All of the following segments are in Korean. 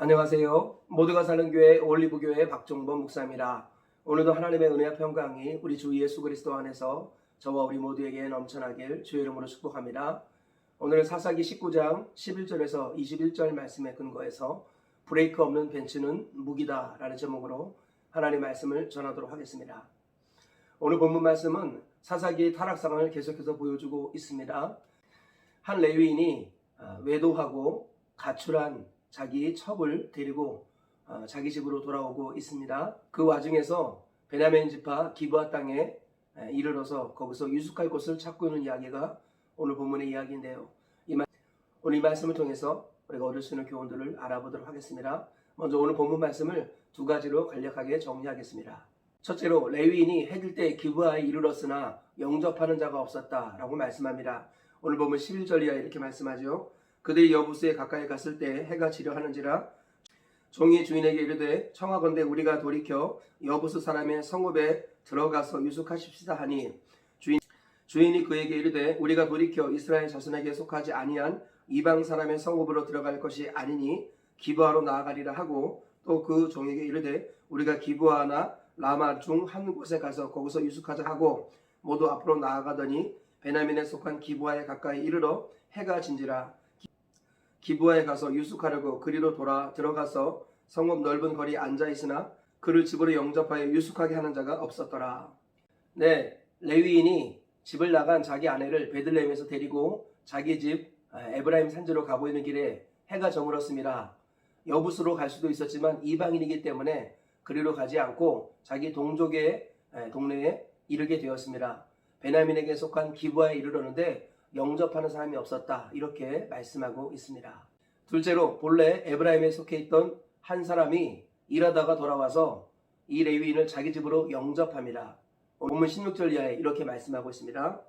안녕하세요. 모두가 사는 교회 올리브교회 박종범 목사입니다. 오늘도 하나님의 은혜와 평강이 우리 주 예수 그리스도 안에서 저와 우리 모두에게 넘쳐나길 주의 이름으로 축복합니다. 오늘은 사사기 19장 11절에서 21절 말씀에 근거해서 브레이크 없는 벤츠는 무기다 라는 제목으로 하나님의 말씀을 전하도록 하겠습니다. 오늘 본문 말씀은 사사기의 타락상을 계속해서 보여주고 있습니다. 한 레위인이 외도하고 가출한 자기 첩을 데리고 자기 집으로 돌아오고 있습니다. 그 와중에서 베냐민 지파 기브아 땅에 이르러서 거기서 유숙할 곳을 찾고 있는 이야기가 오늘 본문의 이야기인데요. 오늘 이 말씀을 통해서 우리가 얻을 수 있는 교훈들을 알아보도록 하겠습니다. 먼저 오늘 본문 말씀을 두 가지로 간략하게 정리하겠습니다. 첫째로 레위인이 해질 때 기브아에 이르렀으나 영접하는 자가 없었다라고 말씀합니다. 오늘 본문 11절 이하에 이렇게 말씀하죠. 그들이 여부스에 가까이 갔을 때 해가 지려 하는지라 종이 주인에게 이르되 청하건대 우리가 돌이켜 여부스 사람의 성읍에 들어가서 유숙하십시다 하니 주인이 그에게 이르되 우리가 돌이켜 이스라엘 자손에게 속하지 아니한 이방 사람의 성읍으로 들어갈 것이 아니니 기브아로 나아가리라 하고 또 그 종에게 이르되 우리가 기브아나 라마 중 한 곳에 가서 거기서 유숙하자 하고 모두 앞으로 나아가더니 베냐민에 속한 기브아에 가까이 이르러 해가 진지라 기브아에 가서 유숙하려고 그리로 들어가서 성읍 넓은 거리에 앉아 있으나 그를 집으로 영접하여 유숙하게 하는 자가 없었더라. 네, 레위인이 집을 나간 자기 아내를 베들레헴에서 데리고 자기 집 에브라임 산지로 가고 있는 길에 해가 저물었습니다. 여부스로 갈 수도 있었지만 이방인이기 때문에 그리로 가지 않고 자기 동족의 동네에 이르게 되었습니다. 베냐민에게 속한 기브아에 이르렀는데 영접하는 사람이 없었다 이렇게 말씀하고 있습니다. 둘째로 본래 에브라임에 속해 있던 한 사람이 일하다가 돌아와서 이 레위인을 자기 집으로 영접합니다. 본문 16절 이하에 이렇게 말씀하고 있습니다.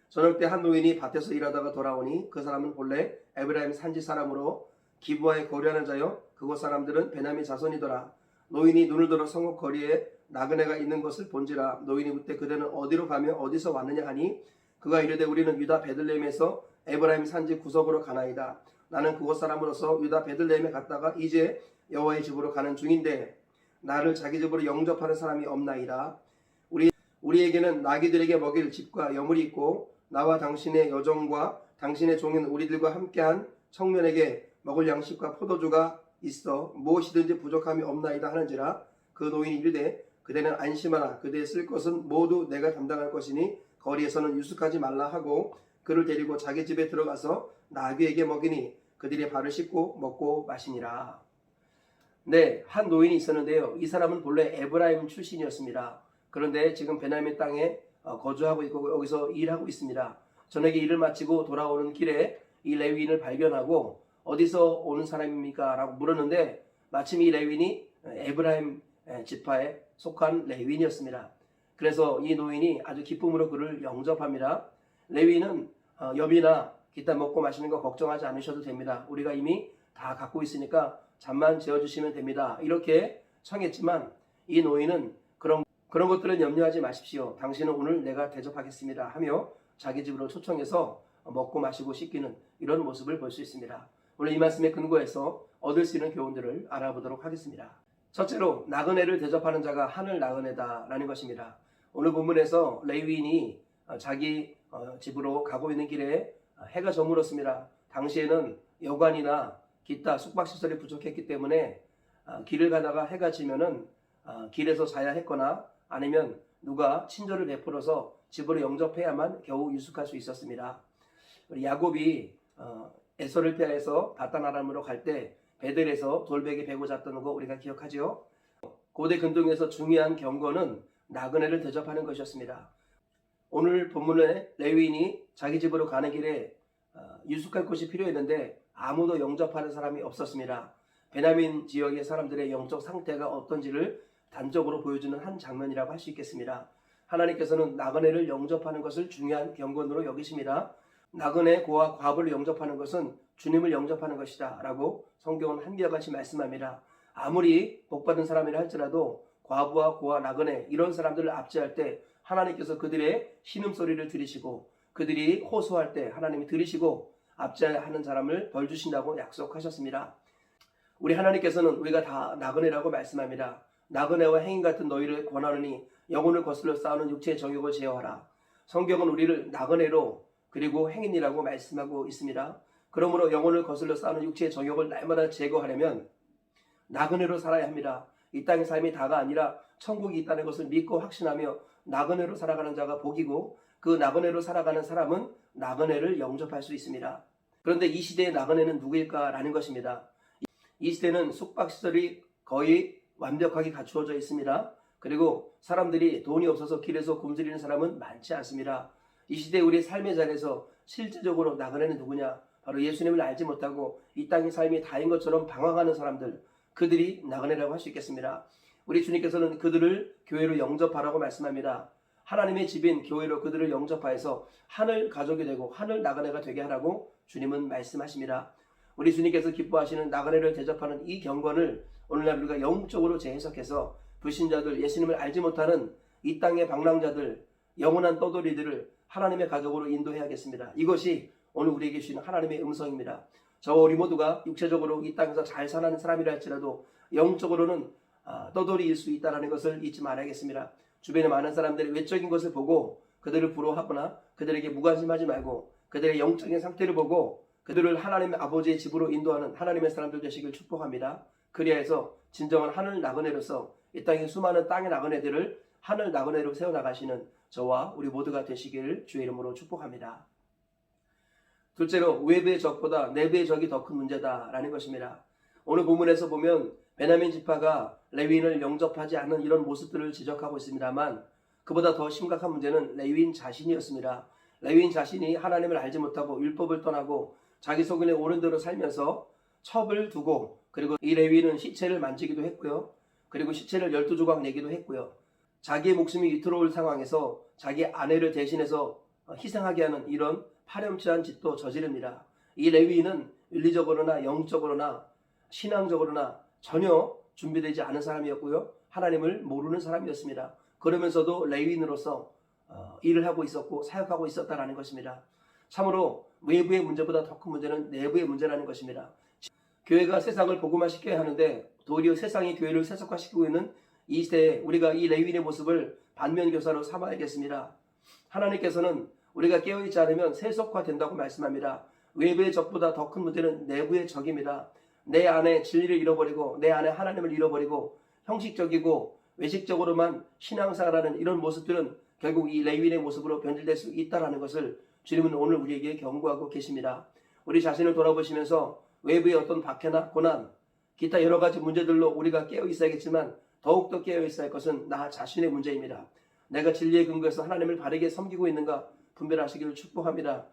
저녁 때 한 노인이 밭에서 일하다가 돌아오니 그 사람은 본래 에브라임 산지 사람으로 기브아에 거류하는 자여 그곳 사람들은 베냐민 자손이더라. 노인이 눈을 들어 성읍 거리에 나그네가 있는 것을 본지라. 노인이 묻되 그대는 어디로 가며 어디서 왔느냐 하니 그가 이르되 우리는 유다 베들레헴에서 에브라임 산지 구석으로 가나이다. 나는 그곳 사람으로서 유다 베들레헴에 갔다가 이제 여호와의 집으로 가는 중인데 나를 자기 집으로 영접하는 사람이 없나이다. 우리에게는 나귀들에게 먹일 집과 여물이 있고 나와 당신의 여종과 당신의 종인 우리들과 함께한 청년에게 먹을 양식과 포도주가 있어 무엇이든지 부족함이 없나이다 하는지라. 그 노인이 이르되 그대는 안심하라. 그대의 쓸 것은 모두 내가 담당할 것이니 거리에서는 유숙하지 말라 하고 그를 데리고 자기 집에 들어가서 나귀에게 먹이니 그들이 발을 씻고 먹고 마시니라. 네, 한 노인이 있었는데요. 이 사람은 본래 에브라임 출신이었습니다. 그런데 지금 베냐민 땅에 거주하고 있고 여기서 일하고 있습니다. 저녁에 일을 마치고 돌아오는 길에 이 레위인을 발견하고 어디서 오는 사람입니까? 라고 물었는데 마침 이 레위인이 에브라임 지파에 속한 레위인이었습니다. 그래서 이 노인이 아주 기쁨으로 그를 영접합니다. 레위인은 염이나 기타 먹고 마시는 거 걱정하지 않으셔도 됩니다. 우리가 이미 다 갖고 있으니까 잠만 재워주시면 됩니다. 이렇게 청했지만 이 노인은 그런 것들은 염려하지 마십시오. 당신은 오늘 내가 대접하겠습니다 하며 자기 집으로 초청해서 먹고 마시고 씻기는 이런 모습을 볼 수 있습니다. 오늘 이 말씀에 근거해서 얻을 수 있는 교훈들을 알아보도록 하겠습니다. 첫째로 나그네를 대접하는 자가 하늘 나그네다라는 것입니다. 오늘 본문에서 레위인이 자기 집으로 가고 있는 길에 해가 저물었습니다. 당시에는 여관이나 기타 숙박시설이 부족했기 때문에 길을 가다가 해가 지면은 길에서 자야 했거나 아니면 누가 친절을 베풀어서 집으로 영접해야만 겨우 유숙할 수 있었습니다. 야곱이 에서를 피하여서 바단 아람으로 갈 때 베델에서 돌베개 베고 잤던 거 우리가 기억하죠. 고대 근동에서 중요한 경건은 나그네를 대접하는 것이었습니다. 오늘 본문에 레위인이 자기 집으로 가는 길에 유숙할 곳이 필요했는데 아무도 영접하는 사람이 없었습니다. 베냐민 지역의 사람들의 영적 상태가 어떤지를 단적으로 보여주는 한 장면이라고 할 수 있겠습니다. 하나님께서는 나그네를 영접하는 것을 중요한 경건으로 여기십니다. 나그네 고아 과부를 영접하는 것은 주님을 영접하는 것이다 라고 성경은 한결같이 말씀합니다. 아무리 복받은 사람이라 할지라도 과부와 고아 나그네 이런 사람들을 압제할 때 하나님께서 그들의 신음소리를 들으시고 그들이 호소할 때 하나님이 들으시고 압제하는 사람을 벌 주신다고 약속하셨습니다. 우리 하나님께서는 우리가 다 나그네라고 말씀합니다. 나그네와 행인 같은 너희를 권하느니 영혼을 거슬러 싸우는 육체의 정욕을 제어하라. 성경은 우리를 나그네로 그리고 행인이라고 말씀하고 있습니다. 그러므로 영혼을 거슬러 싸우는 육체의 정욕을 날마다 제거하려면 나그네로 살아야 합니다. 이 땅의 삶이 다가 아니라 천국이 있다는 것을 믿고 확신하며 나그네로 살아가는 자가 복이고, 그 나그네로 살아가는 사람은 나그네를 영접할 수 있습니다. 그런데 이 시대의 나그네는 누구일까라는 것입니다. 이 시대는 숙박시설이 거의 완벽하게 갖추어져 있습니다. 그리고 사람들이 돈이 없어서 길에서 굶주리는 사람은 많지 않습니다. 이 시대 우리의 삶의 자리에서 실질적으로 나그네는 누구냐? 바로 예수님을 알지 못하고 이 땅의 삶이 다인 것처럼 방황하는 사람들, 그들이 나그네라고 할 수 있겠습니다. 우리 주님께서는 그들을 교회로 영접하라고 말씀합니다. 하나님의 집인 교회로 그들을 영접하여서 하늘 가족이 되고 하늘 나그네가 되게 하라고 주님은 말씀하십니다. 우리 주님께서 기뻐하시는 나그네를 대접하는 이 경건을 오늘날 우리가 영적으로 재해석해서 불신자들, 예수님을 알지 못하는 이 땅의 방랑자들, 영원한 떠돌이들을 하나님의 가족으로 인도해야겠습니다. 이것이 오늘 우리에게 주시는 하나님의 음성입니다. 저와 우리 모두가 육체적으로 이 땅에서 잘 사는 사람이라 할지라도 영적으로는 떠돌이일 수 있다는 것을 잊지 말아야겠습니다. 주변에 많은 사람들이 외적인 것을 보고 그들을 부러워하거나 그들에게 무관심하지 말고 그들의 영적인 상태를 보고 그들을 하나님의 아버지의 집으로 인도하는 하나님의 사람들 되시길 축복합니다. 그리하여서 진정한 하늘 나그네로서 이 땅의 수많은 땅의 나그네들을 하늘 나그네로 세워나가시는 저와 우리 모두가 되시길 주의 이름으로 축복합니다. 둘째로, 외부의 적보다 내부의 적이 더 큰 문제다라는 것입니다. 오늘 본문에서 보면 베냐민 지파가 레위인을 영접하지 않는 이런 모습들을 지적하고 있습니다만, 그보다 더 심각한 문제는 레위인 자신이었습니다. 레위인 자신이 하나님을 알지 못하고 율법을 떠나고 자기 소견에 오른 대로 살면서 첩을 두고, 그리고 이 레위인은 시체를 만지기도 했고요. 그리고 시체를 12조각 내기도 했고요. 자기의 목숨이 위태로울 상황에서 자기 아내를 대신해서 희생하게 하는 이런 파렴치한 짓도 저지릅니다. 이 레위인은 윤리적으로나 영적으로나 신앙적으로나 전혀 준비되지 않은 사람이었고요. 하나님을 모르는 사람이었습니다. 그러면서도 레위인으로서 일을 하고 있었고 사역하고 있었다는 것입니다. 참으로 외부의 문제보다 더 큰 문제는 내부의 문제라는 것입니다. 교회가 세상을 복음화시켜야 하는데 도리어 세상이 교회를 세속화시키고 있는 이 시대에 우리가 이 레위인의 모습을 반면교사로 삼아야겠습니다. 하나님께서는 우리가 깨어있지 않으면 세속화된다고 말씀합니다. 외부의 적보다 더 큰 문제는 내부의 적입니다. 내 안에 진리를 잃어버리고 내 안에 하나님을 잃어버리고 형식적이고 외식적으로만 신앙생활하는 이런 모습들은 결국 이 레위인의 모습으로 변질될 수 있다는 것을 주님은 오늘 우리에게 경고하고 계십니다. 우리 자신을 돌아보시면서 외부의 어떤 박해나 고난, 기타 여러 가지 문제들로 우리가 깨어 있어야겠지만 더욱더 깨어 있어야 할 것은 나 자신의 문제입니다. 내가 진리의 근거에서 하나님을 바르게 섬기고 있는가 분별하시기를 축복합니다.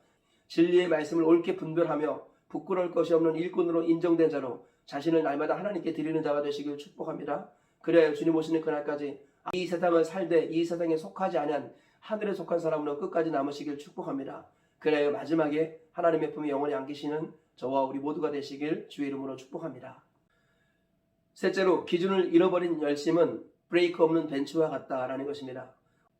진리의 말씀을 옳게 분별하며 부끄러울 것이 없는 일꾼으로 인정된 자로 자신을 날마다 하나님께 드리는 자가 되시길 축복합니다. 그래야 주님 오시는 그날까지 이 세상을 살되 이 세상에 속하지 아니한 하늘에 속한 사람으로 끝까지 남으시길 축복합니다. 그래야 마지막에 하나님의 품에 영원히 안기시는 저와 우리 모두가 되시길 주의 이름으로 축복합니다. 셋째로, 기준을 잃어버린 열심은 브레이크 없는 벤츠와 같다라는 것입니다.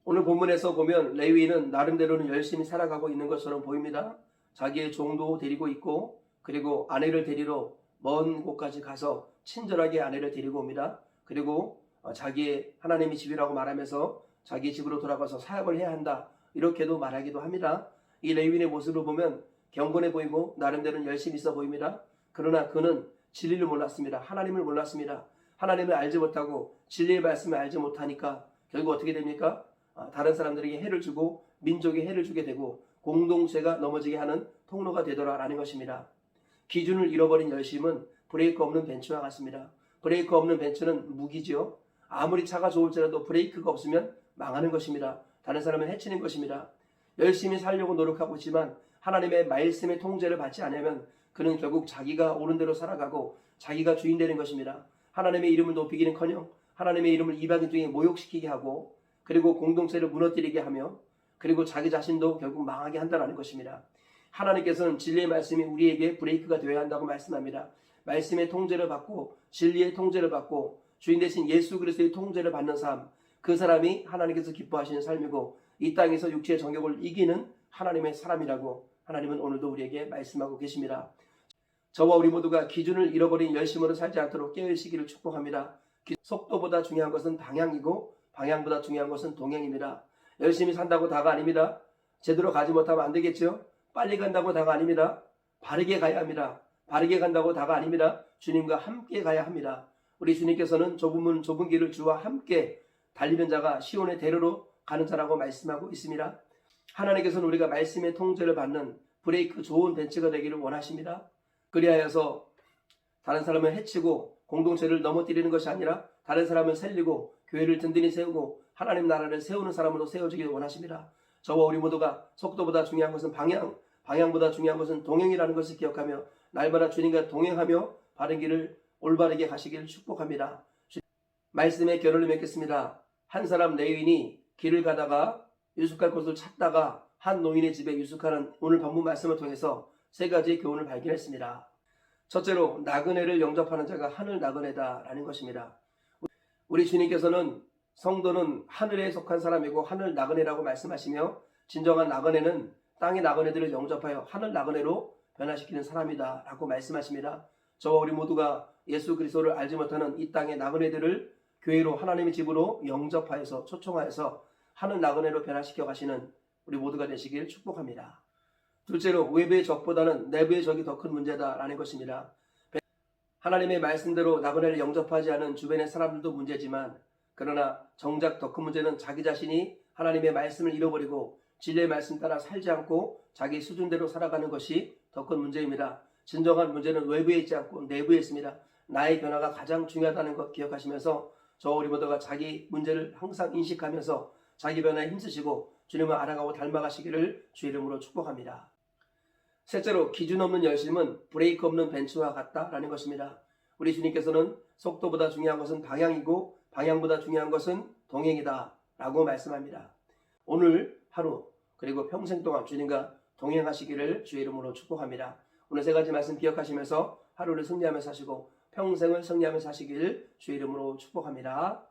오늘 본문에서 보면 레위인은 나름대로는 열심히 살아가고 있는 것처럼 보입니다. 자기의 종도 데리고 있고 그리고 아내를 데리러 먼 곳까지 가서 친절하게 아내를 데리고 옵니다. 그리고 자기의 하나님의 집이라고 말하면서 자기 집으로 돌아가서 사역을 해야 한다, 이렇게도 말하기도 합니다. 이 레위인의 모습을 보면 경건해 보이고 나름대로는 열심히 있어 보입니다. 그러나 그는 진리를 몰랐습니다. 하나님을 몰랐습니다. 하나님을 알지 못하고 진리의 말씀을 알지 못하니까 결국 어떻게 됩니까? 다른 사람들에게 해를 주고 민족에 해를 주게 되고 공동체가 넘어지게 하는 통로가 되더라라는 것입니다. 기준을 잃어버린 열심은 브레이크 없는 벤츠와 같습니다. 브레이크 없는 벤츠는 무기죠. 아무리 차가 좋을지라도 브레이크가 없으면 망하는 것입니다. 다른 사람을 해치는 것입니다. 열심히 살려고 노력하고 있지만 하나님의 말씀의 통제를 받지 않으면 그는 결국 자기가 옳은 대로 살아가고 자기가 주인 되는 것입니다. 하나님의 이름을 높이기는커녕 하나님의 이름을 이방인 중에 모욕시키게 하고 그리고 공동체를 무너뜨리게 하며 그리고 자기 자신도 결국 망하게 한다는 것입니다. 하나님께서는 진리의 말씀이 우리에게 브레이크가 되어야 한다고 말씀합니다. 말씀의 통제를 받고 진리의 통제를 받고 주인 되신 예수 그리스도의 통제를 받는 삶, 그 사람이 하나님께서 기뻐하시는 삶이고 이 땅에서 육체의 정욕을 이기는 하나님의 사람이라고 하나님은 오늘도 우리에게 말씀하고 계십니다. 저와 우리 모두가 기준을 잃어버린 열심으로 살지 않도록 깨어있기를 축복합니다. 속도보다 중요한 것은 방향이고 방향보다 중요한 것은 동행입니다. 열심히 산다고 다가 아닙니다. 제대로 가지 못하면 안 되겠죠. 빨리 간다고 다가 아닙니다. 바르게 가야 합니다. 바르게 간다고 다가 아닙니다. 주님과 함께 가야 합니다. 우리 주님께서는 좁은 길을 주와 함께 달리는 자가 시온의 대로로 가는 자라고 말씀하고 있습니다. 하나님께서는 우리가 말씀의 통제를 받는 브레이크 좋은 벤치가 되기를 원하십니다. 그리하여서 다른 사람을 해치고 공동체를 넘어뜨리는 것이 아니라 다른 사람을 살리고 교회를 든든히 세우고 하나님 나라를 세우는 사람으로 세워지기를 원하십니다. 저와 우리 모두가 속도보다 중요한 것은 방향보다 중요한 것은 동행이라는 것을 기억하며 날마다 주님과 동행하며 바른 길을 올바르게 가시기를 축복합니다. 말씀의 결론을 맺겠습니다. 한 사람 레위인이 길을 가다가 유숙할 곳을 찾다가 한 노인의 집에 유숙하는 오늘 본문 말씀을 통해서 세 가지 교훈을 발견했습니다. 첫째로 나그네를 영접하는 자가 하늘 나그네다라는 것입니다. 우리 주님께서는 성도는 하늘에 속한 사람이고 하늘 나그네라고 말씀하시며 진정한 나그네는 땅의 나그네들을 영접하여 하늘 나그네로 변화시키는 사람이다 라고 말씀하십니다. 저와 우리 모두가 예수 그리스도를 알지 못하는 이 땅의 나그네들을 교회로 하나님의 집으로 영접하여서 초청하여서 하늘 나그네로 변화시켜 가시는 우리 모두가 되시길 축복합니다. 둘째로 외부의 적보다는 내부의 적이 더 큰 문제다라는 것입니다. 하나님의 말씀대로 나그네를 영접하지 않은 주변의 사람들도 문제지만 그러나 정작 더 큰 문제는 자기 자신이 하나님의 말씀을 잃어버리고 진리의 말씀 따라 살지 않고 자기 수준대로 살아가는 것이 더 큰 문제입니다. 진정한 문제는 외부에 있지 않고 내부에 있습니다. 나의 변화가 가장 중요하다는 것 기억하시면서 저와 우리 모두가 자기 문제를 항상 인식하면서 자기 변화에 힘쓰시고 주님을 알아가고 닮아가시기를 주의 이름으로 축복합니다. 셋째로 기준 없는 열심은 브레이크 없는 벤츠와 같다라는 것입니다. 우리 주님께서는 속도보다 중요한 것은 방향이고 방향보다 중요한 것은 동행이다 라고 말씀합니다. 오늘 하루 그리고 평생 동안 주님과 동행하시기를 주의 이름으로 축복합니다. 오늘 세 가지 말씀 기억하시면서 하루를 승리하며 사시고 평생을 승리하며 사시길 주의 이름으로 축복합니다.